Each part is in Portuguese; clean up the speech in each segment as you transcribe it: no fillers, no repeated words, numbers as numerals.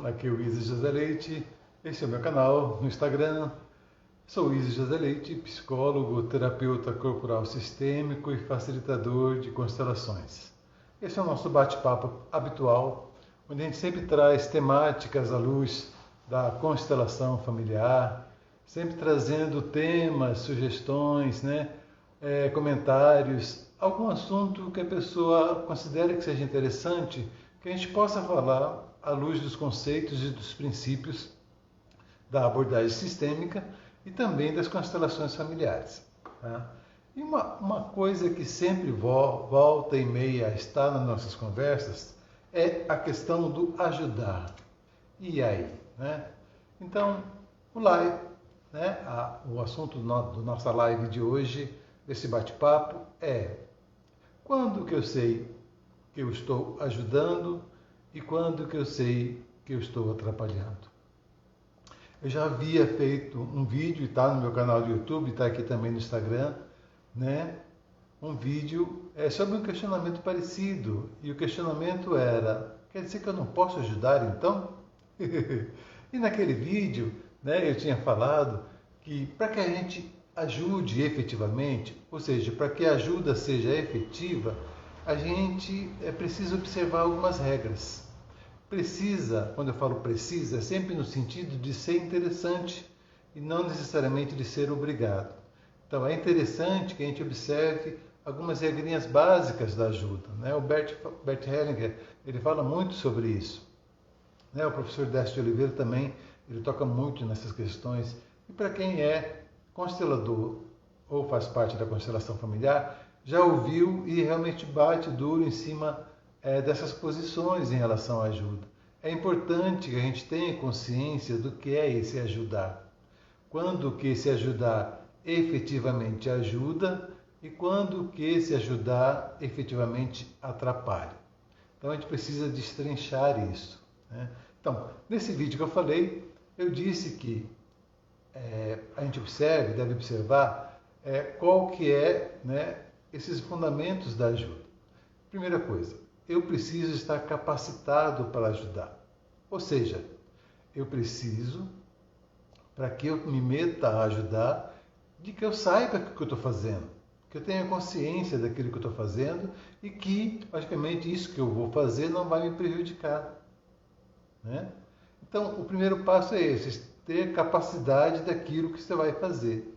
aqui é o Izzy José Leite, esse é o meu canal no Instagram. Sou Izzy José Leite, psicólogo, terapeuta corporal sistêmico e facilitador de constelações. Esse é o nosso bate-papo habitual, onde a gente sempre traz temáticas à luz da constelação familiar, sempre trazendo temas, sugestões, comentários, algum assunto que a pessoa considere que seja interessante, que a gente possa falar à luz dos conceitos e dos princípios da abordagem sistêmica e também das constelações familiares. Tá? E uma coisa que sempre volta e meia está nas nossas conversas é a questão do ajudar. E aí? Então, o assunto da nossa live de hoje, desse bate-papo, é quando que eu sei que eu estou ajudando e quando que eu sei que eu estou atrapalhando. Eu já havia feito um vídeo, está no meu canal do YouTube, está aqui também no Instagram, um vídeo sobre um questionamento parecido. E o questionamento era, quer dizer que eu não posso ajudar então? E naquele vídeo, eu tinha falado que para que a gente ajude efetivamente, ou seja, para que a ajuda seja efetiva, a gente precisa observar algumas regras. Precisa, quando eu falo precisa, é sempre no sentido de ser interessante e não necessariamente de ser obrigado. Então é interessante que a gente observe algumas regrinhas básicas da ajuda. O Bert Hellinger, ele fala muito sobre isso. O professor Décio de Oliveira também, ele toca muito nessas questões. E para quem é constelador ou faz parte da constelação familiar, já ouviu e realmente bate duro em cima dessas posições em relação à ajuda. É importante que a gente tenha consciência do que é esse ajudar. Quando que esse ajudar efetivamente ajuda e quando que esse ajudar efetivamente atrapalha. Então a gente precisa destrinchar isso. Então, nesse vídeo que eu falei, eu disse que a gente deve observar qual que é esses fundamentos da ajuda. Primeira coisa, eu preciso estar capacitado para ajudar. Ou seja, eu preciso, para que eu me meta a ajudar, de que eu saiba o que eu estou fazendo, que eu tenha consciência daquilo que eu estou fazendo e que, logicamente, isso que eu vou fazer não vai me prejudicar. Então, o primeiro passo é esse, ter capacidade daquilo que você vai fazer.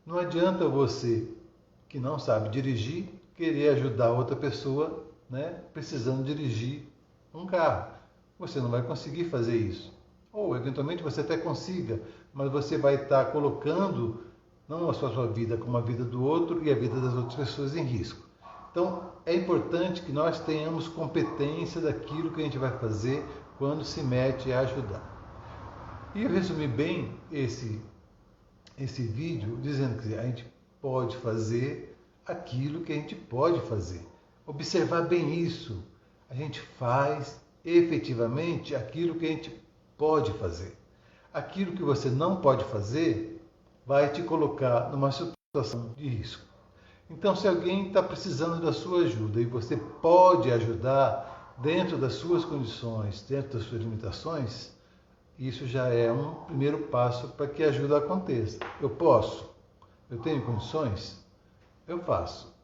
Não adianta você, que não sabe dirigir, querer ajudar outra pessoa, precisando dirigir um carro. Você não vai conseguir fazer isso. Ou, eventualmente, você até consiga, mas você vai estar colocando não a sua vida, como a vida do outro e a vida das outras pessoas em risco. Então, é importante que nós tenhamos competência daquilo que a gente vai fazer quando se mete a ajudar. E eu resumi bem esse vídeo dizendo que a gente pode fazer aquilo que a gente pode fazer. Observar bem isso. A gente faz efetivamente aquilo que a gente pode fazer. Aquilo que você não pode fazer vai te colocar numa situação de risco. Então, se alguém está precisando da sua ajuda e você pode ajudar dentro das suas condições, dentro das suas limitações, isso já é um primeiro passo para que a ajuda aconteça. Eu posso? Eu tenho condições? Eu faço.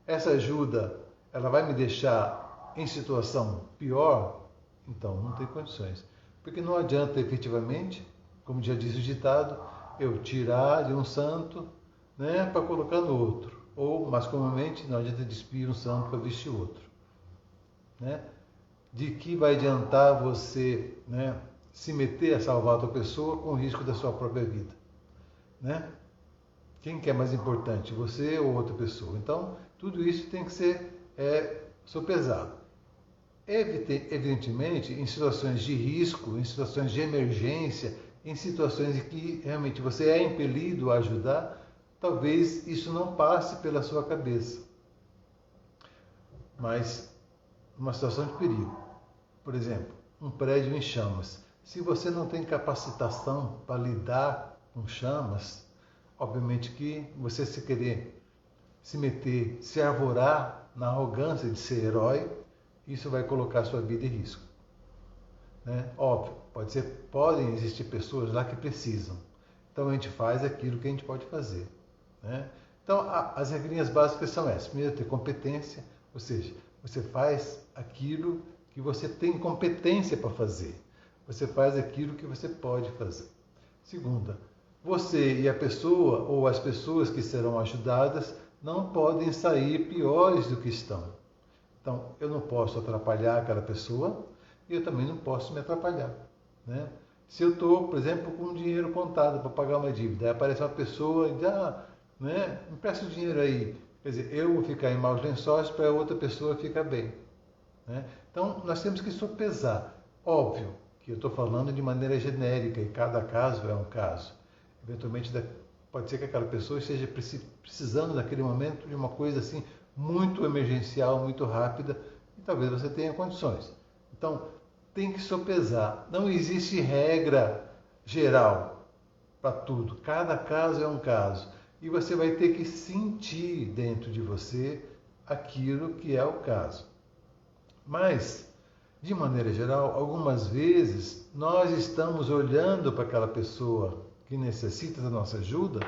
Essa ajuda, ela vai me deixar em situação pior? Então, não tem condições. Porque não adianta efetivamente, como já diz o ditado, eu tirar de um santo para colocar no outro. Ou, mais comumente, não adianta despir um santo para vestir outro. De que vai adiantar você se meter a salvar outra pessoa com o risco da sua própria vida? Quem que é mais importante, você ou outra pessoa? Então, tudo isso tem que ser sopesado. Evidentemente, em situações de risco, em situações de emergência, em situações em que realmente você é impelido a ajudar, talvez isso não passe pela sua cabeça. Mas, numa situação de perigo, por exemplo, um prédio em chamas. Se você não tem capacitação para lidar com chamas, obviamente que você se querer se meter, se arvorar na arrogância de ser herói, isso vai colocar a sua vida em risco. né? Óbvio, podem existir pessoas lá que precisam. Então a gente faz aquilo que a gente pode fazer, né? Então as regrinhas básicas são essas. Primeiro, ter competência, ou seja, você faz aquilo que você tem competência para fazer. Você faz aquilo que você pode fazer. Segunda, você e a pessoa ou as pessoas que serão ajudadas não podem sair piores do que estão. Então, eu não posso atrapalhar aquela pessoa e eu também não posso me atrapalhar, né? Se eu estou, por exemplo, com dinheiro contado para pagar uma dívida, aí aparece uma pessoa e diz, né, me empresta o dinheiro aí. Quer dizer, eu vou ficar em maus lençóis para a outra pessoa ficar bem, né? Então, nós temos que sopesar. Óbvio que eu estou falando de maneira genérica e cada caso é um caso. Eventualmente, pode ser que aquela pessoa esteja precisando naquele momento de uma coisa assim muito emergencial, muito rápida, e talvez você tenha condições. Então, tem que sopesar. Não existe regra geral para tudo. Cada caso é um caso. E você vai ter que sentir dentro de você aquilo que é o caso. Mas, de maneira geral, algumas vezes nós estamos olhando para aquela pessoa que necessita da nossa ajuda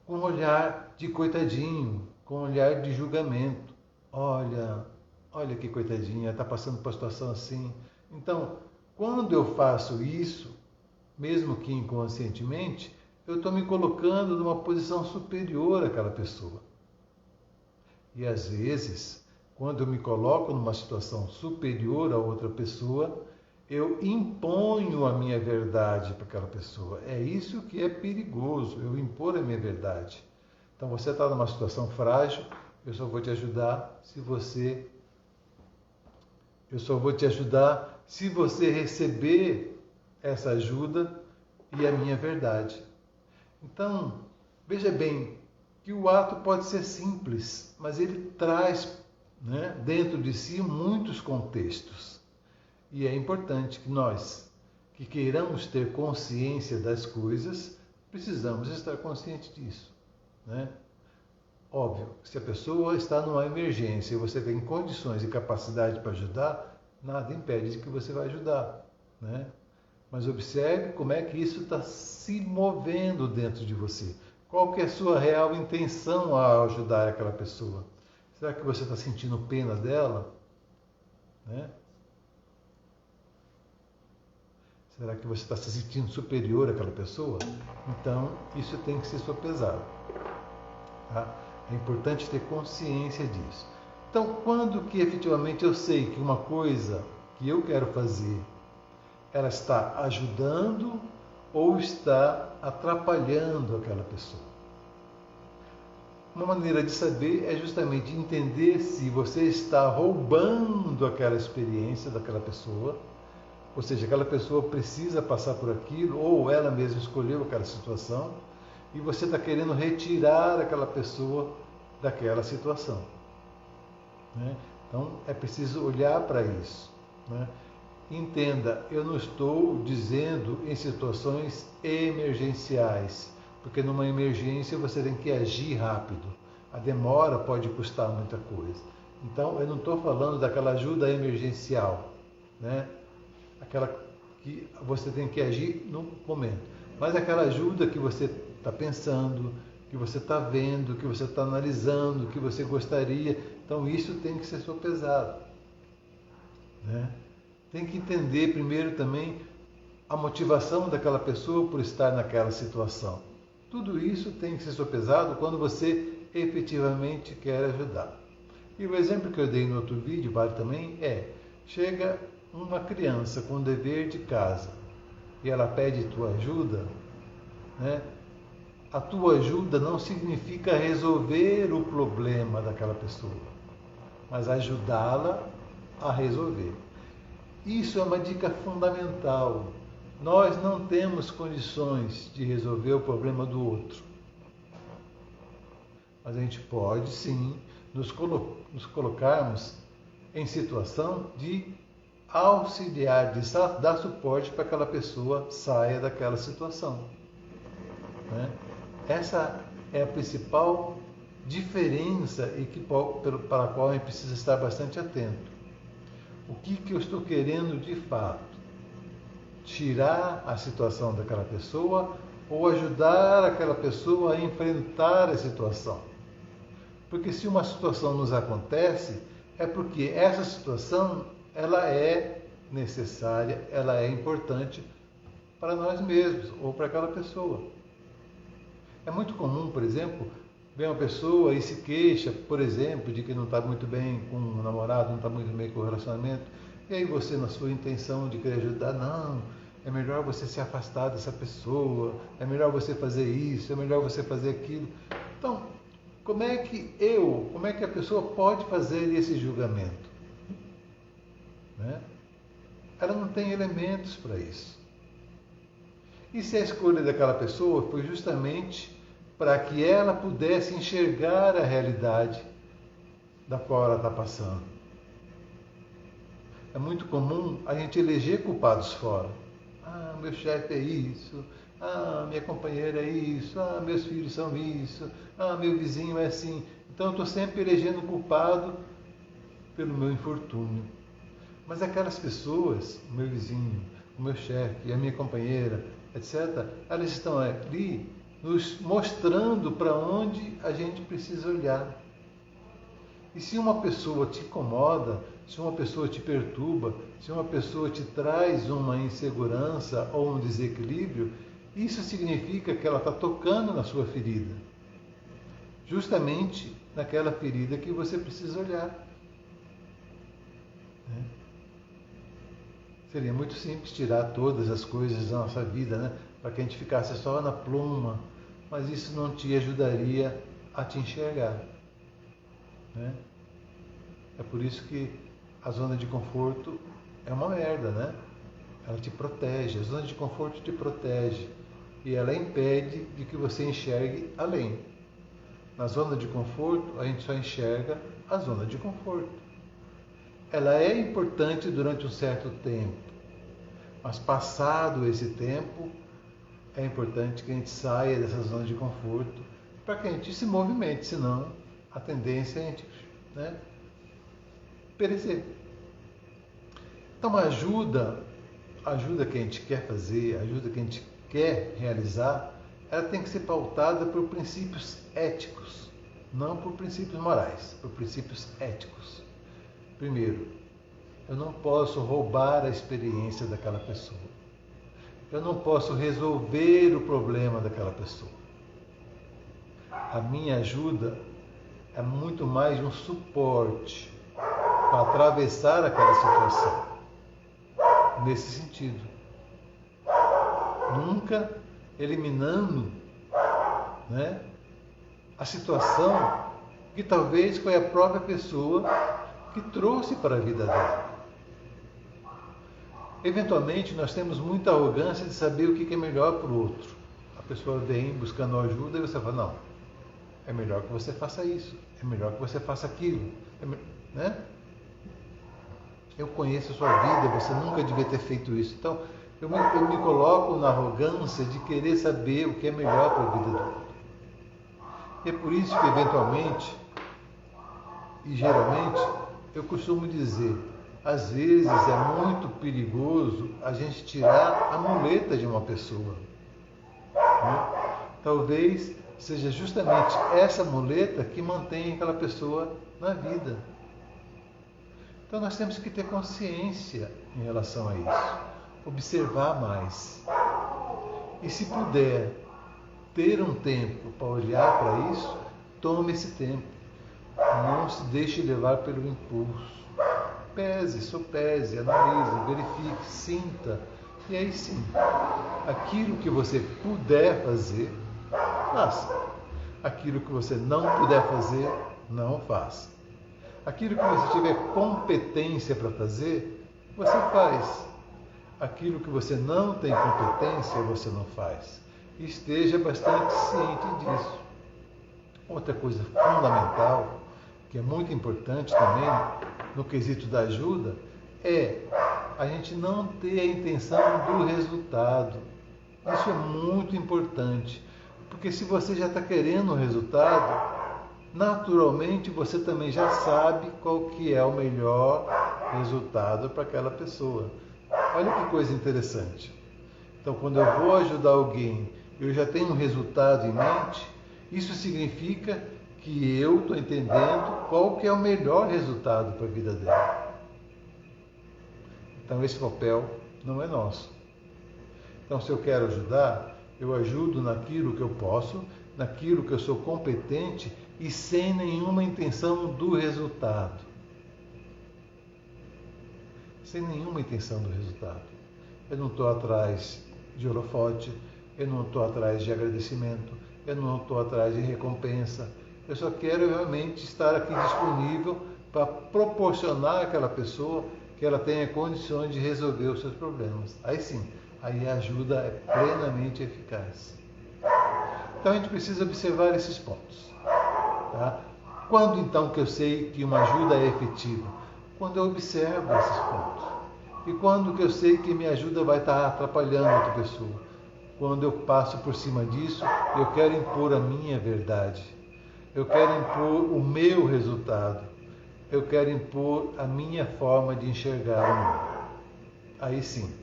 com um olhar de coitadinho, com um olhar de julgamento. Olha que coitadinha, está passando por uma situação assim. Então, quando eu faço isso, mesmo que inconscientemente, eu estou me colocando numa posição superior àquela pessoa. E às vezes, quando eu me coloco numa situação superior a outra pessoa, eu imponho a minha verdade para aquela pessoa. É isso que é perigoso, eu impor a minha verdade. Então você está numa situação frágil, eu só vou te ajudar se você receber essa ajuda e a minha verdade. Então, veja bem que o ato pode ser simples, mas ele traz, né, dentro de si muitos contextos. E é importante que nós, que queiramos ter consciência das coisas, precisamos estar conscientes disso, né? Óbvio, se a pessoa está numa emergência e você tem condições e capacidade para ajudar, nada impede de que você vai ajudar, né? Mas observe como é que isso está se movendo dentro de você. Qual que é a sua real intenção ao ajudar aquela pessoa? Será que você está sentindo pena dela, né? Será que você está se sentindo superior àquela pessoa? Então, isso tem que ser sopesado, tá? É importante ter consciência disso. Então, quando que efetivamente eu sei que uma coisa que eu quero fazer, ela está ajudando ou está atrapalhando aquela pessoa? Uma maneira de saber é justamente entender se você está roubando aquela experiência daquela pessoa, ou seja, aquela pessoa precisa passar por aquilo, ou ela mesma escolheu aquela situação, e você está querendo retirar aquela pessoa daquela situação, né? Então, é preciso olhar para isso, né? Entenda, eu não estou dizendo em situações emergenciais, porque numa emergência você tem que agir rápido. A demora pode custar muita coisa. Então, eu não estou falando daquela ajuda emergencial, né? Aquela que você tem que agir no momento. Mas aquela ajuda que você está pensando, que você está vendo, que você está analisando, que você gostaria. Então, isso tem que ser sopesado, né? Tem que entender primeiro também a motivação daquela pessoa por estar naquela situação. Tudo isso tem que ser sopesado quando você efetivamente quer ajudar. E o exemplo que eu dei no outro vídeo, vale também, chega uma criança com dever de casa e ela pede tua ajuda, né? A tua ajuda não significa resolver o problema daquela pessoa, mas ajudá-la a resolver. Isso é uma dica fundamental. Nós não temos condições de resolver o problema do outro. Mas a gente pode, sim, nos colocarmos em situação de auxiliar, de dar suporte para que aquela pessoa saia daquela situação, né? Essa é a principal diferença e para a qual a gente precisa estar bastante atento. O que eu estou querendo de fato? tirar a situação daquela pessoa ou ajudar aquela pessoa a enfrentar a situação. Porque se uma situação nos acontece, é porque essa situação ela é necessária, ela é importante para nós mesmos ou para aquela pessoa. É muito comum, por exemplo, ver uma pessoa e se queixa, por exemplo, de que não está muito bem com o namorado, não está muito bem com o relacionamento, e aí você, na sua intenção de querer ajudar, não, é melhor você se afastar dessa pessoa, é melhor você fazer isso, é melhor você fazer aquilo. Então, como é que a pessoa pode fazer esse julgamento? Né? Ela não tem elementos para isso. E se a escolha daquela pessoa foi justamente para que ela pudesse enxergar a realidade da qual ela está passando? É muito comum a gente eleger culpados fora. Ah, meu chefe é isso. Ah, minha companheira é isso. Ah, meus filhos são isso. Ah, meu vizinho é assim. Então eu estou sempre elegendo culpado pelo meu infortúnio. Mas aquelas pessoas, o meu vizinho, o meu chefe, a minha companheira, etc., elas estão ali nos mostrando para onde a gente precisa olhar. E se uma pessoa te incomoda, se uma pessoa te perturba, se uma pessoa te traz uma insegurança ou um desequilíbrio, isso significa que ela está tocando na sua ferida. Justamente naquela ferida que você precisa olhar. Seria muito simples tirar todas as coisas da nossa vida, né? Para que a gente ficasse só na pluma, mas isso não te ajudaria a te enxergar. Né? É por isso que a zona de conforto é uma merda, né? Ela te protege, a zona de conforto te protege e ela impede de que você enxergue além. Na zona de conforto, a gente só enxerga a zona de conforto. Ela é importante durante um certo tempo, mas passado esse tempo, é importante que a gente saia dessa zona de conforto para que a gente se movimente, senão a tendência é a gente, né, perecer. Então a ajuda que a gente quer fazer, a ajuda que a gente quer realizar, ela tem que ser pautada por princípios éticos, não por princípios morais, por princípios éticos. Primeiro, eu não posso roubar a experiência daquela pessoa. Eu não posso resolver o problema daquela pessoa. A minha ajuda é muito mais um suporte para atravessar aquela situação. Nesse sentido. Nunca eliminando, né, a situação que talvez foi a própria pessoa que trouxe para a vida dela. Eventualmente, nós temos muita arrogância de saber o que é melhor para o outro. A pessoa vem buscando ajuda e você fala, não, é melhor que você faça isso, é melhor que você faça aquilo. Né? Eu conheço a sua vida, você nunca devia ter feito isso. Então, eu me coloco na arrogância de querer saber o que é melhor para a vida do outro. E é por isso que, eventualmente, e geralmente, eu costumo dizer, às vezes é muito perigoso a gente tirar a muleta de uma pessoa. Né? Talvez seja justamente essa muleta que mantém aquela pessoa na vida. Então nós temos que ter consciência em relação a isso, observar mais. E se puder ter um tempo para olhar para isso, tome esse tempo. Não se deixe levar pelo impulso. Pese, sopese, analise, verifique, sinta. E aí sim, aquilo que você puder fazer, faça. Aquilo que você não puder fazer, não faça. Aquilo que você tiver competência para fazer, você faz. Aquilo que você não tem competência, você não faz. E esteja bastante ciente disso. Outra coisa fundamental, que é muito importante também no quesito da ajuda, é a gente não ter a intenção do resultado. Isso é muito importante, porque se você já está querendo o resultado, naturalmente você também já sabe qual que é o melhor resultado para aquela pessoa. Olha que coisa interessante. Então, quando eu vou ajudar alguém, eu já tenho um resultado em mente, isso significa que eu estou entendendo qual que é o melhor resultado para a vida dela. Então, esse papel não é nosso. Então, se eu quero ajudar, eu ajudo naquilo que eu posso, naquilo que eu sou competente e sem nenhuma intenção do resultado. Sem nenhuma intenção do resultado. Eu não estou atrás de holofote, eu não estou atrás de agradecimento, eu não estou atrás de recompensa. Eu só quero realmente estar aqui disponível para proporcionar àquela pessoa que ela tenha condições de resolver os seus problemas. Aí sim, aí a ajuda é plenamente eficaz. Então a gente precisa observar esses pontos. Tá? Quando então que eu sei que uma ajuda é efetiva? Quando eu observo esses pontos. E quando que eu sei que minha ajuda vai estar atrapalhando outra pessoa? Quando eu passo por cima disso, eu quero impor a minha verdade. Eu quero impor o meu resultado. Eu quero impor a minha forma de enxergar o mundo. Aí sim,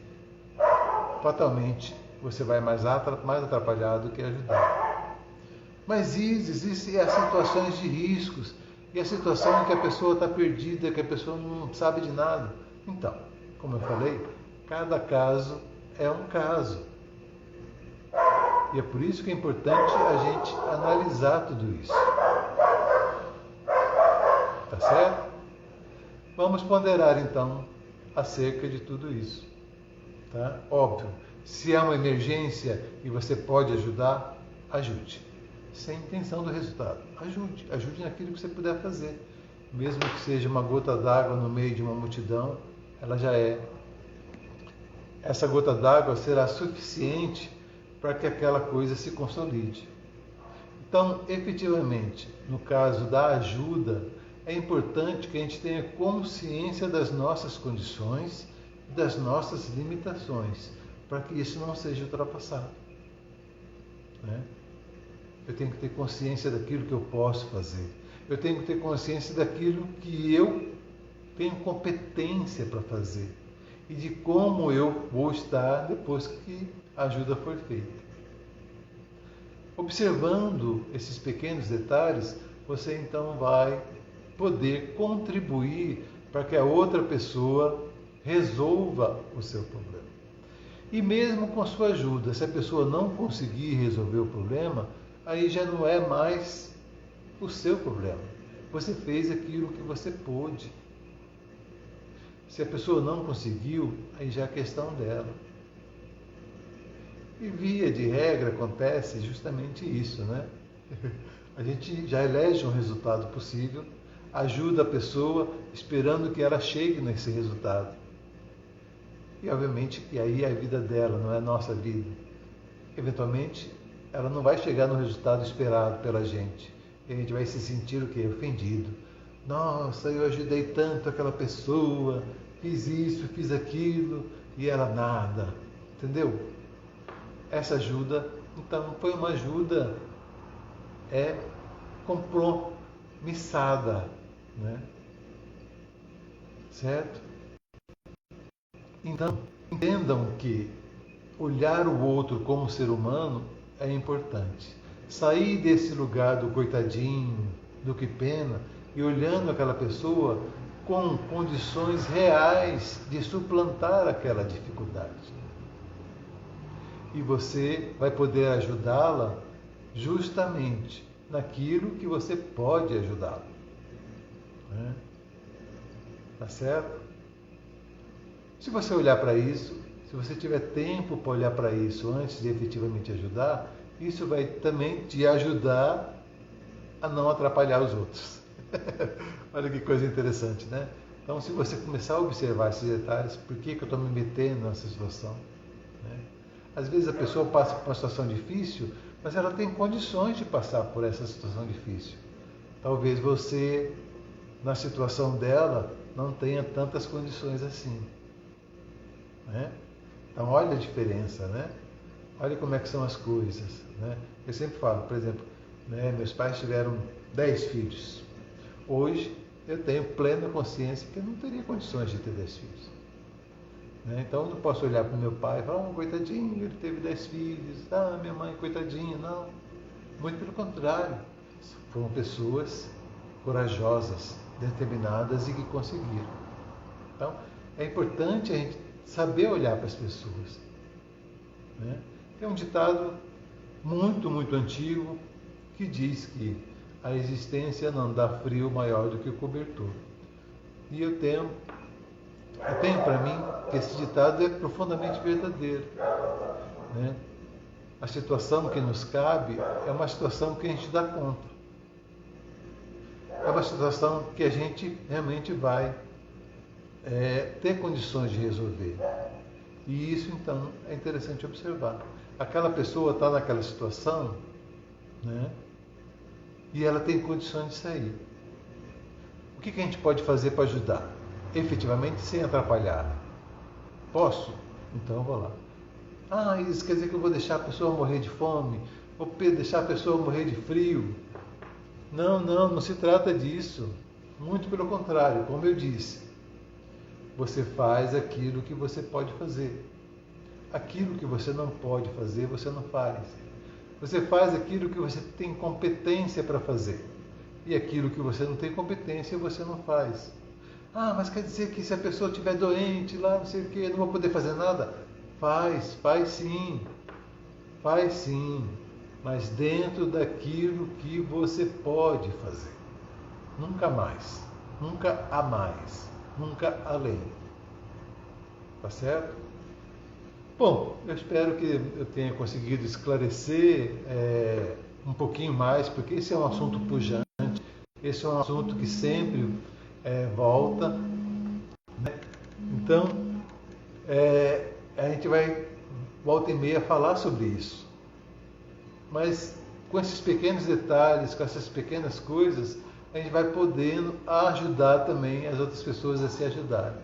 fatalmente, você vai mais atrapalhado do que ajudar. Mas existem as situações de riscos e a situação em que a pessoa está perdida, que a pessoa não sabe de nada. Então, como eu falei, cada caso é um caso. E é por isso que é importante a gente analisar tudo isso. Tá certo? Vamos ponderar então acerca de tudo isso. Tá? Óbvio, se há uma emergência e você pode ajudar, ajude. Sem intenção do resultado. Ajude naquilo que você puder fazer. Mesmo que seja uma gota d'água no meio de uma multidão, ela já é. Essa gota d'água será suficiente para que aquela coisa se consolide. Então, efetivamente, no caso da ajuda, é importante que a gente tenha consciência das nossas condições e das nossas limitações, para que isso não seja ultrapassado. Né? Eu tenho que ter consciência daquilo que eu posso fazer. Eu tenho que ter consciência daquilo que eu tenho competência para fazer e de como eu vou estar depois que a ajuda for feita. Observando esses pequenos detalhes, você então vai poder contribuir para que a outra pessoa resolva o seu problema. E mesmo com a sua ajuda, se a pessoa não conseguir resolver o problema, aí já não é mais o seu problema. Você fez aquilo que você pôde. Se a pessoa não conseguiu, aí já é questão dela. E via de regra acontece justamente isso, né? A gente já elege um resultado possível, ajuda a pessoa esperando que ela chegue nesse resultado. E obviamente que aí é a vida dela, não é a nossa vida. Eventualmente, ela não vai chegar no resultado esperado pela gente. E a gente vai se sentir o quê? Ofendido. Nossa, eu ajudei tanto aquela pessoa, fiz isso, fiz aquilo, e ela nada. Entendeu? Essa ajuda, então, foi uma ajuda compromissada, né? Certo? Então, entendam que olhar o outro como ser humano é importante. Sair desse lugar do coitadinho, do que pena, e olhando aquela pessoa com condições reais de suplantar aquela dificuldade. E você vai poder ajudá-la justamente naquilo que você pode ajudá-la. Né? Tá certo? Se você olhar para isso, se você tiver tempo para olhar para isso antes de efetivamente ajudar, isso vai também te ajudar a não atrapalhar os outros. Olha que coisa interessante, né? Então, se você começar a observar esses detalhes, por que eu estou me metendo nessa situação? Né? Às vezes a pessoa passa por uma situação difícil, mas ela tem condições de passar por essa situação difícil. Talvez você, na situação dela, não tenha tantas condições assim. Né? Então, olha a diferença, né? Olha como é que são as coisas. Né? Eu sempre falo, por exemplo, né, meus pais tiveram 10 filhos. Hoje, eu tenho plena consciência que eu não teria condições de ter 10 filhos. Né? Então eu não posso olhar para o meu pai e falar, coitadinho, ele teve 10 filhos, minha mãe, coitadinha. Não, muito pelo contrário. Foram pessoas corajosas, determinadas e que conseguiram. Então, é importante a gente saber olhar para as pessoas. Né? Tem um ditado muito, muito antigo que diz que a existência não dá frio maior do que o cobertor. E eu tenho para mim que esse ditado é profundamente verdadeiro. Né? A situação que nos cabe é uma situação que a gente dá conta. É uma situação que a gente realmente vai ter condições de resolver. E isso, então, é interessante observar. Aquela pessoa está naquela situação, né? E ela tem condições de sair. O que a gente pode fazer para ajudar? Efetivamente, sem atrapalhar. Posso? Então eu vou lá. Isso quer dizer que eu vou deixar a pessoa morrer de fome? Vou deixar a pessoa morrer de frio? Não se trata disso. Muito pelo contrário, como eu disse. Você faz aquilo que você pode fazer. Aquilo que você não pode fazer, você não faz. Você faz aquilo que você tem competência para fazer. E aquilo que você não tem competência, você não faz. Mas quer dizer que se a pessoa estiver doente lá, não sei o que, eu não vou poder fazer nada? Faz sim. Faz sim. Mas dentro daquilo que você pode fazer. Nunca mais. Nunca a mais. Nunca além. Tá certo? Bom, eu espero que eu tenha conseguido esclarecer um pouquinho mais, porque esse é um assunto pujante, esse é um assunto que sempre volta. Né? Então, a gente vai, volta e meia, falar sobre isso. Mas com esses pequenos detalhes, com essas pequenas coisas, a gente vai podendo ajudar também as outras pessoas a se ajudarem.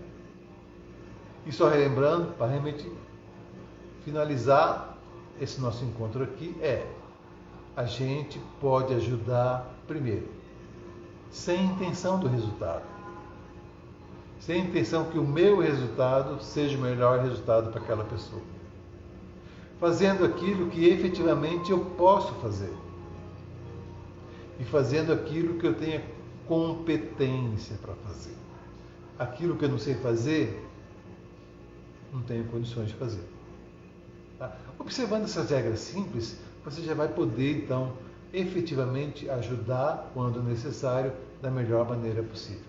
E só relembrando, para realmente finalizar esse nosso encontro aqui, a gente pode ajudar primeiro, sem intenção do resultado. Sem intenção que o meu resultado seja o melhor resultado para aquela pessoa. Fazendo aquilo que efetivamente eu posso fazer. E fazendo aquilo que eu tenha competência para fazer. Aquilo que eu não sei fazer, não tenho condições de fazer. Tá? Observando essas regras simples, você já vai poder, então, efetivamente ajudar, quando necessário, da melhor maneira possível.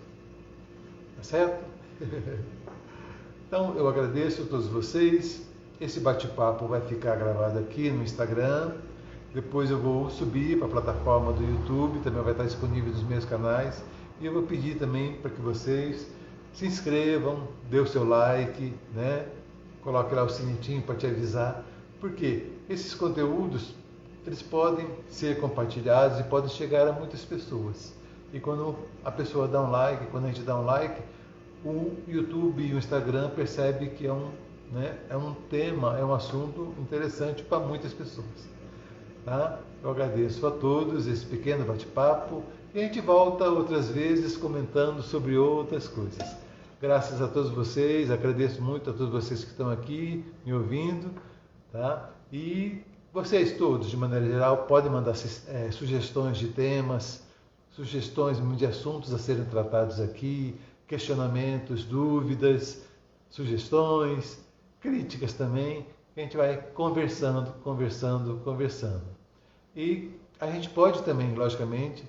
Tá certo? Então, eu agradeço a todos vocês. Esse bate-papo vai ficar gravado aqui no Instagram. Depois eu vou subir para a plataforma do YouTube, também vai estar disponível nos meus canais. E eu vou pedir também para que vocês se inscrevam, dê o seu like, né? Coloque lá o sininho para te avisar. Porque esses conteúdos, eles podem ser compartilhados e podem chegar a muitas pessoas. E quando a pessoa dá um like, quando a gente dá um like, o YouTube e o Instagram percebem que é um tema, é um assunto interessante para muitas pessoas. Tá? Eu agradeço a todos esse pequeno bate-papo e a gente volta outras vezes comentando sobre outras coisas. Graças a todos vocês, agradeço muito a todos vocês que estão aqui me ouvindo. Tá? E vocês todos, de maneira geral, podem mandar sugestões de temas, sugestões de assuntos a serem tratados aqui, questionamentos, dúvidas, sugestões, críticas também, que a gente vai conversando. E a gente pode também, logicamente,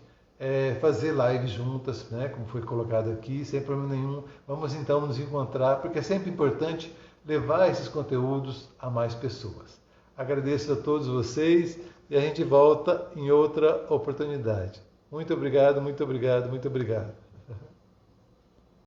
fazer lives juntas, né, como foi colocado aqui, sem problema nenhum. Vamos então nos encontrar, porque é sempre importante levar esses conteúdos a mais pessoas. Agradeço a todos vocês e a gente volta em outra oportunidade. Muito obrigado, muito obrigado, muito obrigado.